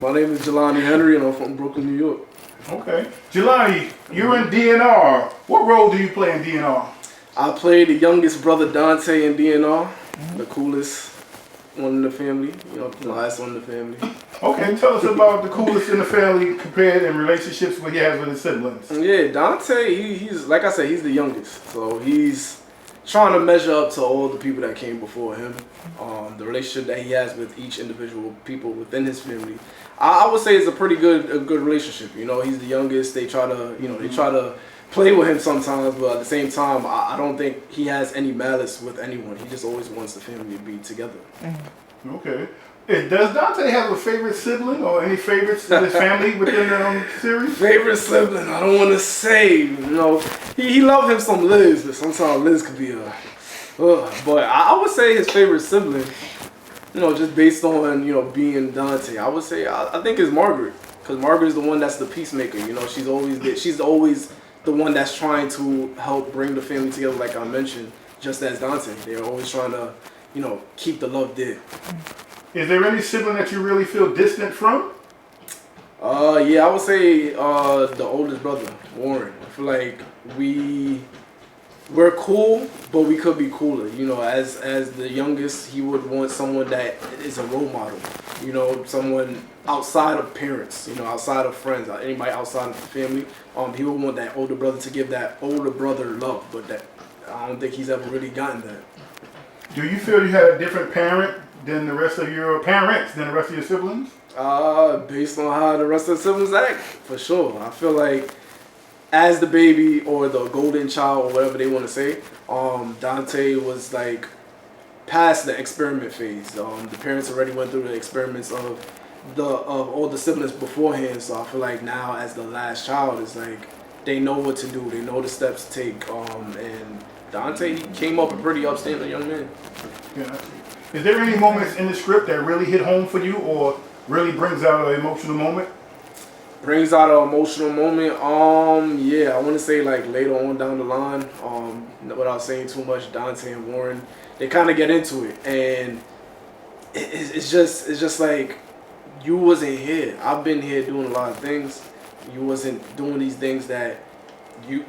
My name is Jelani Henry, and I'm from Brooklyn, New York. Okay. Jelani, you're in DNR. What role do you play in DNR? I play the youngest brother Dante in DNR, the coolest one in the family, the last one in the family. Okay, tell us about the coolest in the family compared in relationships what he has with his siblings. Yeah, Dante, he's like I said, he's the youngest, so he's trying to measure up to all the people that came before him. The relationship that he has with each individual people within his family, I would say it's a pretty good relationship. He's the youngest. They try to play with him sometimes, but at the same time, I don't think he has any malice with anyone. He just always wants the family to be together. Okay. Does Dante have a favorite sibling or any favorites in his family within the series? Favorite sibling? I don't want to say. He loved him some Liz, but sometimes Liz could be but I would say his favorite sibling, just based on being Dante, I would say I think it's Margaret, because Margaret is the one that's the peacemaker. She's always the one that's trying to help bring the family together, like I mentioned, just as Dante. They're always trying to keep the love there. Is there any sibling that you really feel distant from? Yeah, I would say the oldest brother, Warren. I feel like we're cool, but we could be cooler. As the youngest, he would want someone that is a role model. Someone outside of parents, outside of friends, anybody outside of the family. He would want that older brother to give that older brother love, but that I don't think he's ever really gotten that. Do you feel you had a different parent than the rest of your parents, than the rest of your siblings? Based on how the rest of the siblings act, for sure. I feel like as the baby or the golden child or whatever they want to say, Dante was like past the experiment phase. The parents already went through the experiments of all the siblings beforehand, so I feel like now as the last child, it's like they know what to do, they know the steps to take, and Dante, he came up a pretty upstanding young man. Yeah. Is there any moments in the script that really hit home for you or really brings out an emotional moment? Brings out an emotional moment. Yeah, I want to say like later on down the line, without saying too much, Dante and Warren, they kind of get into it, and it's just like, you wasn't here. I've been here doing a lot of things. You wasn't doing these things you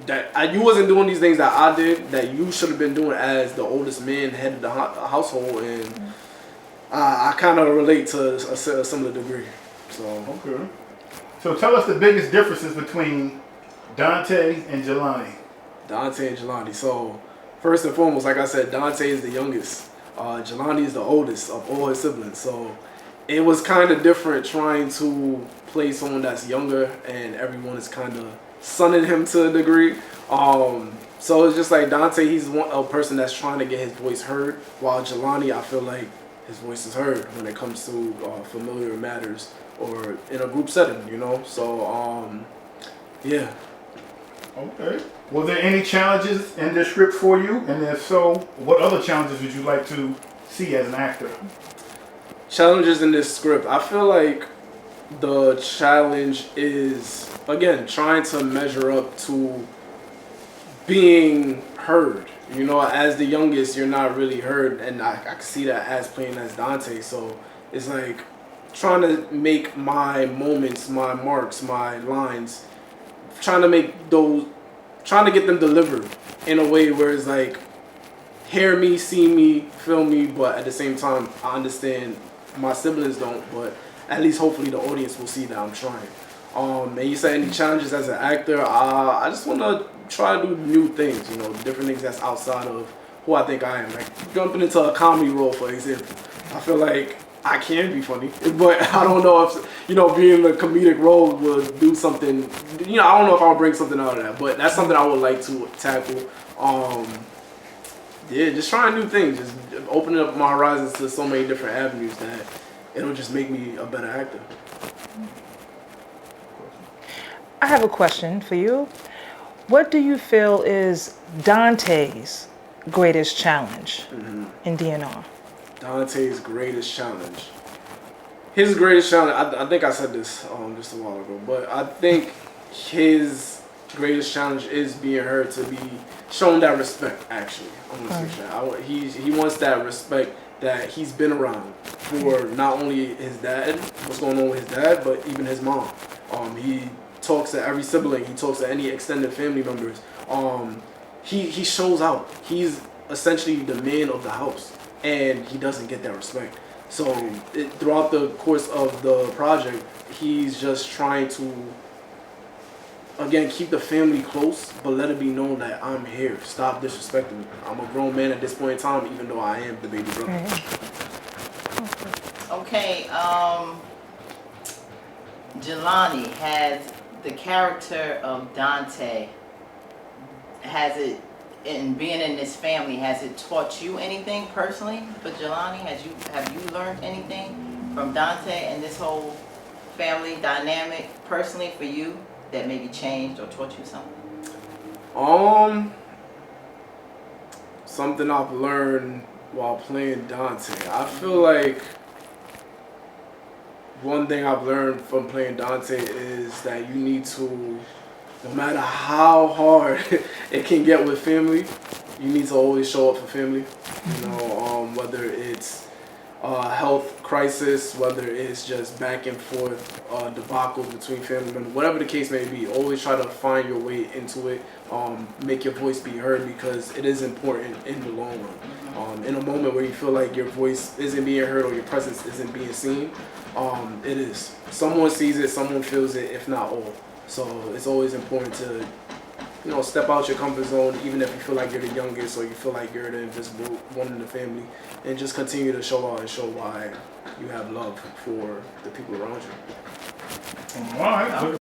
wasn't doing these things that I did, that you should have been doing as the oldest man, head of the household, and I kind of relate to a similar degree. So okay. So tell us the biggest differences between Dante and Jelani. Dante and Jelani. So first and foremost, like I said, Dante is the youngest. Jelani is the oldest of all his siblings. So it was kind of different trying to play someone that's younger, and everyone is kind of sunning him to a degree. So it's just like Dante, he's a person that's trying to get his voice heard, while Jelani, I feel like his voice is heard when it comes to familiar matters or in a group setting, So, yeah. Okay. Were there any challenges in this script for you? And if so, what other challenges would you like to see as an actor? Challenges in this script. I feel like the challenge is, again, trying to measure up to being heard. As the youngest, you're not really heard, and I can see that as playing as Dante. So it's like trying to make my moments, my marks, my lines, trying to get them delivered in a way where it's like, hear me, see me, feel me, but at the same time, I understand my siblings don't, but at least hopefully the audience will see that I'm trying. And you said any challenges as an actor, I just want to try to do new things, different things that's outside of who I think I am. Like jumping into a comedy role, for example. I feel like I can be funny, but I don't know if, being a comedic role would do something, I don't know if I'll bring something out of that, but that's something I would like to tackle. Yeah, just trying new things, just opening up my horizons to so many different avenues that it'll just make me a better actor. I have a question for you. What do you feel is Dante's greatest challenge in DNR? Dante's greatest challenge. His greatest challenge, I think I said this just a while ago, but I think his greatest challenge is being heard, to be shown that respect, actually. I want to say that. He wants that respect that he's been around for not only his dad, what's going on with his dad, but even his mom. He talks to every sibling. He talks to any extended family members. He shows out. He's essentially the man of the house, and he doesn't get that respect. So throughout the course of the project, he's just trying to, again, keep the family close, but let it be known that I'm here. Stop disrespecting me. I'm a grown man at this point in time, even though I am the baby brother. Okay, Jelani, has the character of Dante, has it, in being in this family, has it taught you anything personally for Jelani? Have you learned anything from Dante and this whole family dynamic personally for you that maybe changed or taught you something? Something I've learned while playing Dante. I feel like one thing I've learned from playing Dante is that you need to, no matter how hard it can get with family, you need to always show up for family. You know, whether it's health crisis, whether it's just back and forth debacle between family members, whatever the case may be, always try to find your way into it. Make your voice be heard, because it is important in the long run. In a moment where you feel like your voice isn't being heard or your presence isn't being seen, it is. Someone sees it, someone feels it, if not all. So it's always important to, step out your comfort zone, even if you feel like you're the youngest or you feel like you're the invisible one in the family, and just continue to show out and show why you have love for the people around you. All right.